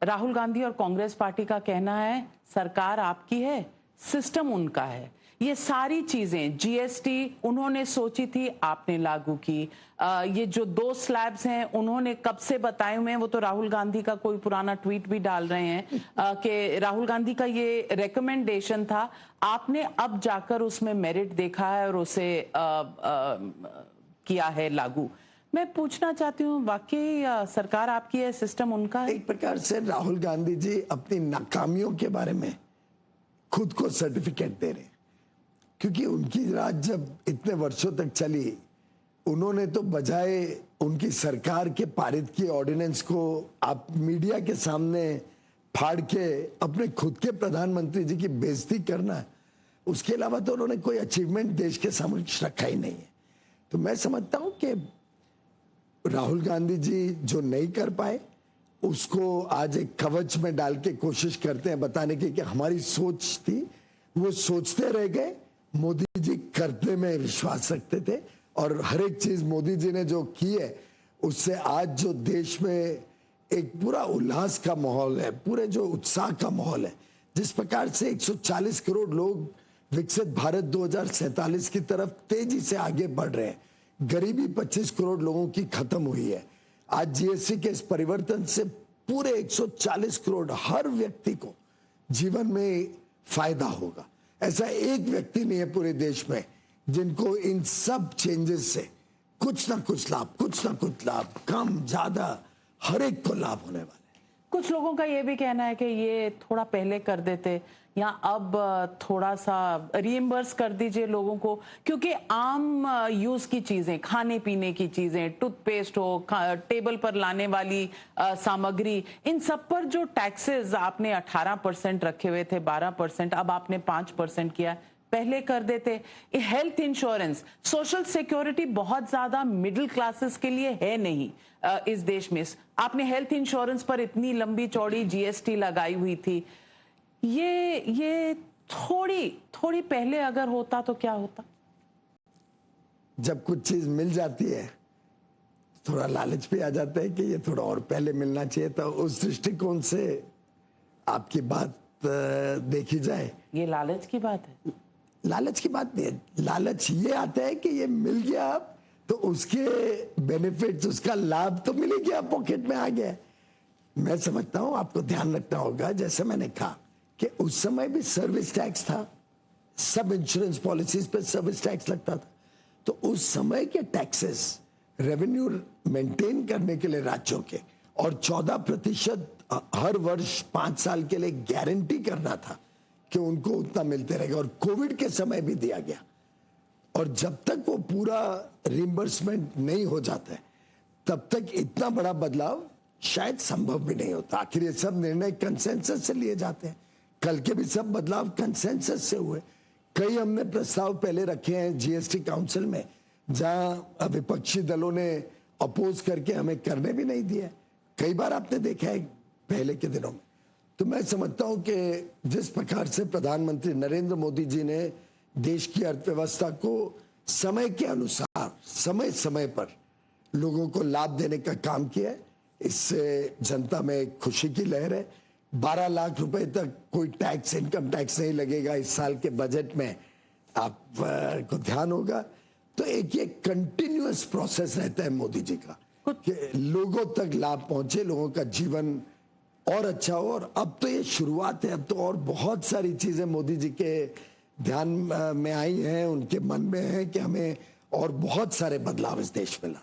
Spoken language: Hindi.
राहुल गांधी और कांग्रेस पार्टी का कहना है सरकार आपकी है, सिस्टम उनका है। ये सारी चीजें जीएसटी उन्होंने सोची थी, आपने लागू की। ये जो 2 स्लैब्स हैं उन्होंने कब से बताए हुए हैं, वो तो राहुल गांधी का कोई पुराना ट्वीट भी डाल रहे हैं कि राहुल गांधी का ये रिकमेंडेशन था। आपने अब जाकर उसमें मेरिट देखा है और उसे किया है लागू। मैं पूछना चाहती हूँ, वाकई सरकार आपकी है, सिस्टम उनका है? एक प्रकार से राहुल गांधी जी अपनी नाकामियों के बारे में खुद को सर्टिफिकेट दे रहे हैं, क्योंकि उनकी राज जब इतने वर्षों तक चली, उन्होंने तो बजाय उनकी सरकार के पारित किए ऑर्डिनेंस को आप मीडिया के सामने फाड़ के अपने खुद के प्रधानमंत्री जी की बेइज्जती करना, उसके अलावा तो उन्होंने कोई अचीवमेंट देश के सामने रखा ही नहीं है। तो मैं समझता हूं कि राहुल गांधी जी जो नहीं कर पाए उसको आज एक कवच में डाल के कोशिश करते हैं बताने की कि हमारी सोच थी, वो सोचते रह गए। मोदी जी करते में विश्वास रखते थे और हर एक चीज मोदी जी ने जो की है उससे आज जो देश में एक पूरा उल्लास का माहौल है, पूरे जो उत्साह का माहौल है, जिस प्रकार से 140 करोड़ लोग विकसित भारत 2047 की तरफ तेजी से आगे बढ़ रहे हैं, गरीबी 25 करोड़ लोगों की खत्म हुई है। आज जीएसटी के इस परिवर्तन से पूरे 140 करोड़ हर व्यक्ति को जीवन में फायदा होगा। ऐसा एक व्यक्ति नहीं है पूरे देश में जिनको इन सब चेंजेस से कुछ ना कुछ लाभ, कम ज्यादा हर एक को लाभ होने वाला है। कुछ लोगों का ये भी कहना है कि ये थोड़ा पहले कर देते या अब थोड़ा सा रीइंबर्स कर दीजिए लोगों को, क्योंकि आम यूज की चीजें, खाने पीने की चीजें, टूथपेस्ट हो, टेबल पर लाने वाली सामग्री, इन सब पर जो टैक्सेस आपने 18% रखे हुए थे, 12%, अब आपने 5% किया, पहले कर देते। हेल्थ इंश्योरेंस, सोशल सिक्योरिटी बहुत ज्यादा मिडिल क्लासेस के लिए है नहीं इस देश में। आपने हेल्थ इंश्योरेंस पर इतनी लंबी चौड़ी जीएसटी लगाई हुई थी। ये थोड़ी पहले अगर होता तो क्या होता? जब कुछ चीज मिल जाती है थोड़ा लालच भी आ जाता है कि ये थोड़ा और पहले मिलना चाहिए था। उस दृष्टिकोण से आपकी बात देखी जाए, ये लालच की बात है। लालच की बात नहीं है, लालच ये आता है कि ये मिल गया तो उसके बेनिफिट्स, उसका लाभ तो मिल गया, पॉकेट में आ गया। मैं समझता हूं आपको ध्यान रखना होगा, जैसे मैंने कहा कि उस समय भी सर्विस टैक्स था, सब इंश्योरेंस पॉलिसीज पे सर्विस टैक्स लगता था। तो उस समय के टैक्सेस रेवेन्यू मेंटेन करने के लिए राज्यों के, और 14% हर वर्ष 5 साल के लिए गारंटी करना था कि उनको उतना मिलते रहेगा, और कोविड के समय भी दिया गया। और जब तक वो पूरा रिइंबर्समेंट नहीं हो जाता है तब तक इतना बड़ा बदलाव शायद संभव भी नहीं होता। आखिर ये सब निर्णय कंसेंसस से लिए जाते हैं, कल के भी सब बदलाव कंसेंसस से हुए। कई हमने प्रस्ताव पहले रखे हैं जीएसटी काउंसिल में, जहां विपक्षी दलों ने अपोज करके हमें करने भी नहीं दिया। कई बार आपने देखा है पहले के दिनों में। तो मैं समझता हूं कि जिस प्रकार से प्रधानमंत्री नरेंद्र मोदी जी ने देश की अर्थव्यवस्था को समय के अनुसार समय समय पर लोगों को लाभ देने का काम किया है, इससे जनता में खुशी की लहर है। 12 लाख रुपए तक कोई टैक्स, इनकम टैक्स नहीं लगेगा इस साल के बजट में, आप को ध्यान होगा। तो एक ये कंटिन्यूअस प्रोसेस रहता है मोदी जी का कि लोगों तक लाभ पहुंचे, लोगों का जीवन और अच्छा हो। और अब तो ये शुरुआत है, अब तो और बहुत सारी चीजें मोदी जी के ध्यान में आई हैं, उनके मन में है कि हमें और बहुत सारे बदलाव इस देश में ला